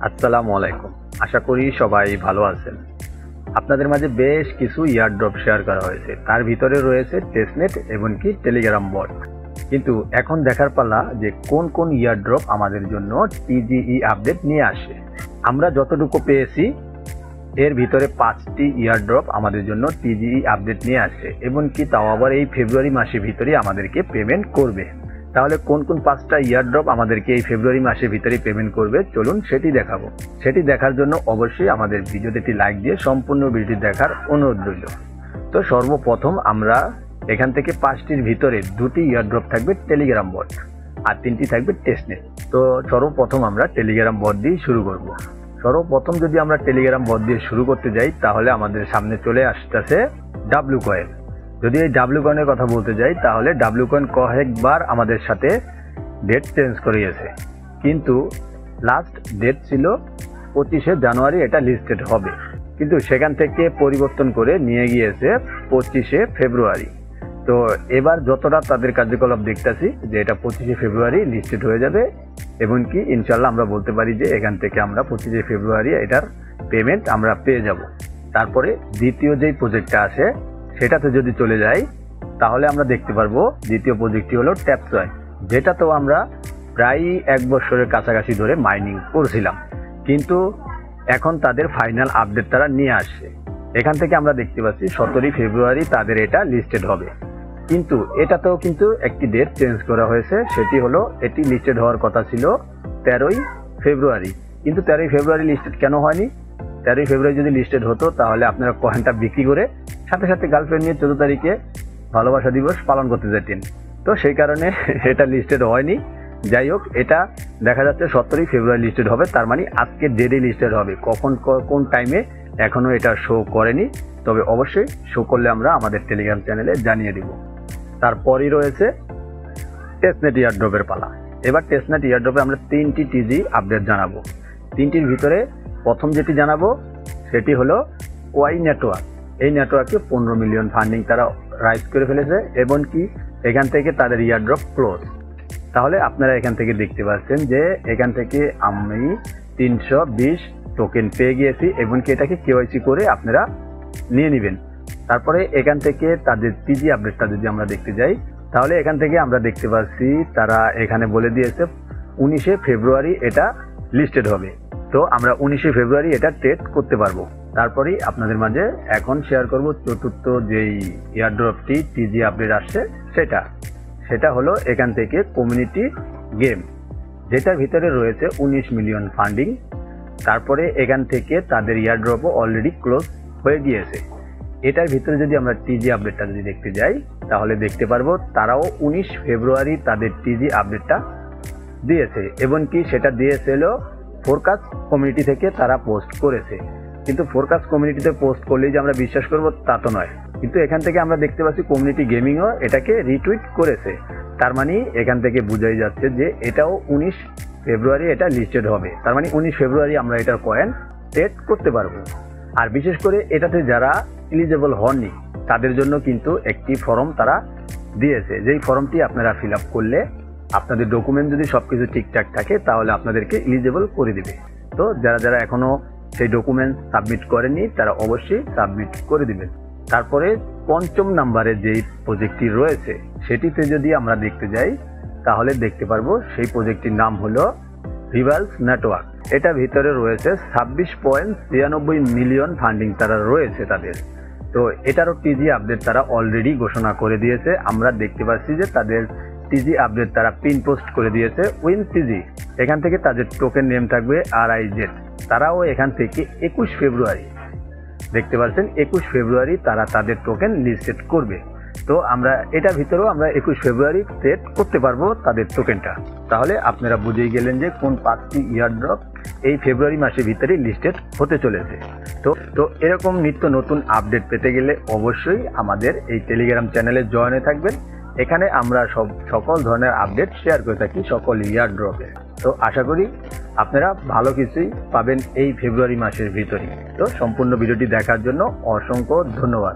আসসালামু আলাইকুম। আশা করি সবাই ভালো আছেন। আপনাদের মাঝে বেশ কিছু ইয়ারড্রপ শেয়ার করা হয়েছে, তার ভিতরে রয়েছে টেস্টনেট এবং কি টেলিগ্রাম বট। কিন্তু এখন দেখার পালা যে কোন কোন ইয়ারড্রপ আমাদের জন্য টিজিই আপডেট নিয়ে আসে। আমরা যতটুকু পেয়েছি এর ভিতরে 5টি ইয়ারড্রপ আমাদের জন্য টিজিই আপডেট নিয়ে আসে এবং কি তাও আবার এই ফেব্রুয়ারি মাসের ভিতরেই আমাদেরকে পেমেন্ট করবে। তাহলে কোন কোন 5টা ইয়ারড্রপ আমাদেরকে এই ফেব্রুয়ারি মাসের ভিতরেই পেমেন্ট করবে, চলুন সেটি দেখাবো। সেটি দেখার জন্য অবশ্যই আমাদের ভিডিওতে একটি লাইক দিয়ে সম্পূর্ণ ভিডিওটি দেখার অনুরোধ রইল। তো সর্বপ্রথম আমরা এখান থেকে 5টির ভিতরে 2টি ইয়ারড্রপ থাকবে টেলিগ্রাম বট আর 3টি থাকবে টেস্টনেট। তো সর্বপ্রথম আমরা টেলিগ্রাম বট দিয়ে শুরু করব। সর্বপ্রথম যদি আমরা টেলিগ্রাম বট দিয়ে শুরু করতে যাই তাহলে আমাদের সামনে চলে আসতেছে ডাব্লিউ কয়েন। যদি এই ডাব্লিউ কয়েনের কথা বলতে যাই তাহলে ডাব্লিউ কয়েন কয়েকবার আমাদের সাথে ডেট চেঞ্জ করিয়েছে, কিন্তু লাস্ট ডেট ছিল 25শে জানুয়ারি এটা লিস্টেড হবে, কিন্তু সেখান থেকে পরিবর্তন করে নিয়ে গিয়েছে 25শে ফেব্রুয়ারি। তো এবার যতটা তাদের কার্যকলাপ দেখতেছি যে এটা 25শে ফেব্রুয়ারি লিস্টেড হয়ে যাবে এবং কি ইনশাল্লাহ আমরা বলতে পারি যে এখান থেকে আমরা 25শে ফেব্রুয়ারি এটার পেমেন্ট আমরা পেয়ে যাব। তারপরে দ্বিতীয় যেই প্রজেক্টটা আছে সেটাতে যদি চলে যাই তাহলে আমরা দেখতে পারবো দ্বিতীয় প্রজেক্টটি হলো ট্যাপসয়, যেটা তো আমরা প্রায় 1 বছরের কাছাকাছি ধরে মাইনিং করছিলাম, কিন্তু এখন তাদের ফাইনাল আপডেট তারা নিয়ে আসছে। এখান থেকে আমরা দেখতে পাচ্ছি 17 ফেব্রুয়ারি তাদের এটা লিস্টেড হবে, কিন্তু এটাতেও কিন্তু একটি ডেট চেঞ্জ করা হয়েছে। সেটি হলো এটি লিস্টেড হওয়ার কথা ছিল 13ই ফেব্রুয়ারি, কিন্তু 13ই ফেব্রুয়ারি লিস্টেড কেন হয়নি? 13ই ফেব্রুয়ারি যদি লিস্টেড হতো তাহলে আপনারা কয়েনটা বিক্রি করে সাথে সাথে গার্লফ্রেন্ড নিয়ে 14 তারিখে ভালোবাসা দিবস পালন করতে যেতেন। তো সেই কারণে এটা লিস্টেড হয়নি। যাই হোক, এটা দেখা যাচ্ছে 17ই ফেব্রুয়ারি লিস্টেড হবে, তার মানে আজকে ডেটে লিস্টেড হবে। কখন কোন টাইমে এখনো এটা শো করেনি, তবে অবশ্যই শো করলে আমরা আমাদের টেলিগ্রাম চ্যানেলে জানিয়ে দিব। তারপরই রয়েছে টেস্টনেট ইয়ারড্রপের পালা। এবার টেস্টনেট ইয়ারড্রপে আমরা 3টি টিজি আপডেট জানাবো। 3টির ভিতরে প্রথম যেটি জানাবো সেটি হলো ওয়াই নেটওয়ার্ক। এই নেটওয়ার্কে 15 মিলিয়ন ফান্ডিং তারা রাইজ করে ফেলেছে এবং কি এখান থেকে তাদের ইয়ারড্রপ ক্লোজ। তাহলে আপনারা এখান থেকে দেখতে পাচ্ছেন যে এখান থেকে আমি 320 টোকেন পেয়ে গিয়েছি এবং কি এটাকে কেওয়াইসি করে আপনারা নিয়ে নেবেন। তারপরে এখান থেকে তাদের টিজি আপডেটটা যদি আমরা দেখতে যাই তাহলে এখান থেকে আমরা দেখতে পাচ্ছি তারা এখানে বলে দিয়েছে 19শে ফেব্রুয়ারি এটা লিস্টেড হবে। তো আমরা 19শে ফেব্রুয়ারি এটা ট্রেড করতে পারবো। তারপরেই আপনাদের মাঝে এখন শেয়ার করব চতুর্থ যেই ইয়ারড্রপটি টিজি আপডেট আসছে সেটা হলো এখান থেকে কমিউনিটি গেম, যেটার ভিতরে রয়েছে 19 মিলিয়ন ফান্ডিং। তারপরে এখান থেকে তাদের ইয়ারড্রপও অলরেডি ক্লোজ হয়ে গিয়েছে। এটার ভিতরে যদি আমরা টিজি আপডেটটা যদি দেখতে যাই তাহলে দেখতে পারবো তারাও 19 ফেব্রুয়ারি তাদের টিজি আপডেটটা দিয়েছে এবং কি সেটা দিয়েছিল ফোরকাস্ট কমিউনিটি থেকে তারা পোস্ট করেছে। কিন্তু ফোরকাস্ট কমিউনিটিতে পোস্ট করলেই যে আমরা বিশ্বাস করব তা তো নয়, কিন্তু এখান থেকে আমরা দেখতে পাচ্ছি কমিউনিটি গেমিংও এটাকে রিটুইট করেছে। তার মানে এখান থেকে বোঝাই যাচ্ছে যে এটাও 19 ফেব্রুয়ারি এটা লিস্টেড হবে, তার মানে 19 ফেব্রুয়ারি আমরা এটার কয়েন ট্রেড করতে পারবো। আর বিশেষ করে এটাতে যারা এলিজেবল হননি তাদের জন্য কিন্তু একটি ফর্ম তারা দিয়েছে, যেই ফর্মটি আপনারা ফিল আপ করলে আপনাদের ডকুমেন্ট যদি সবকিছু ঠিকঠাক থাকে তাহলে আপনাদেরকে এলিজেবল করে দিবে। তো যারা এখনো সেই ডকুমেন্ট সাবমিট করেনি তারা অবশ্যই সাবমিট করে দিবেন। তারপরে 5ম নাম্বারে যেই প্রজেক্টটি রয়েছে সেটিতে যদি আমরা দেখতে যাই তাহলে দেখতে পারবো সেই প্রজেক্টটির নাম হলো রিভালস নেটওয়ার্ক। এটা ভিতরে রয়েছে 26.93 মিলিয়ন ফান্ডিং তারা রয়েছে তাদের। তো এটারও টিজি আপডেট তারা অলরেডি ঘোষণা করে দিয়েছে। আমরা দেখতে পাচ্ছি যে তাদের টিজি আপডেট তারা পিন পোস্ট করে দিয়েছে উইন টিজি। এখান থেকে তাদের টোকেন নেম থাকবে RIZ। তারাও এখান থেকে 21 ফেব্রুয়ারি দেখতে পাচ্ছেন 21 ফেব্রুয়ারি তারা তাদের টোকেন লিস্টেড করবে। তো আমরা এটা ভিতরেও আমরা 21 ফেব্রুয়ারি ট্রেড করতে পারবো তাদের টোকেনটা। তাহলে আপনারা বুঝেই গেলেন যে কোন 5টি ইয়ারড্রপ এই ফেব্রুয়ারি মাসের ভিতরে লিস্টেড হতে চলেছে। তো এরকম নিত্য নতুন আপডেট পেতে গেলে অবশ্যই আমাদের এই টেলিগ্রাম চ্যানেলে জয়েনে থাকবেন। এখানে আমরা সকল ধরনের আপডেট শেয়ার করে থাকি সকল ইয়ারড্রপে। তো আশা করি আপনারা ভালো কিছুই পাবেন এই ফেব্রুয়ারি মাসের ভিতরে। তো সম্পূর্ণ ভিডিওটি দেখার জন্য অসংখ্য ধন্যবাদ।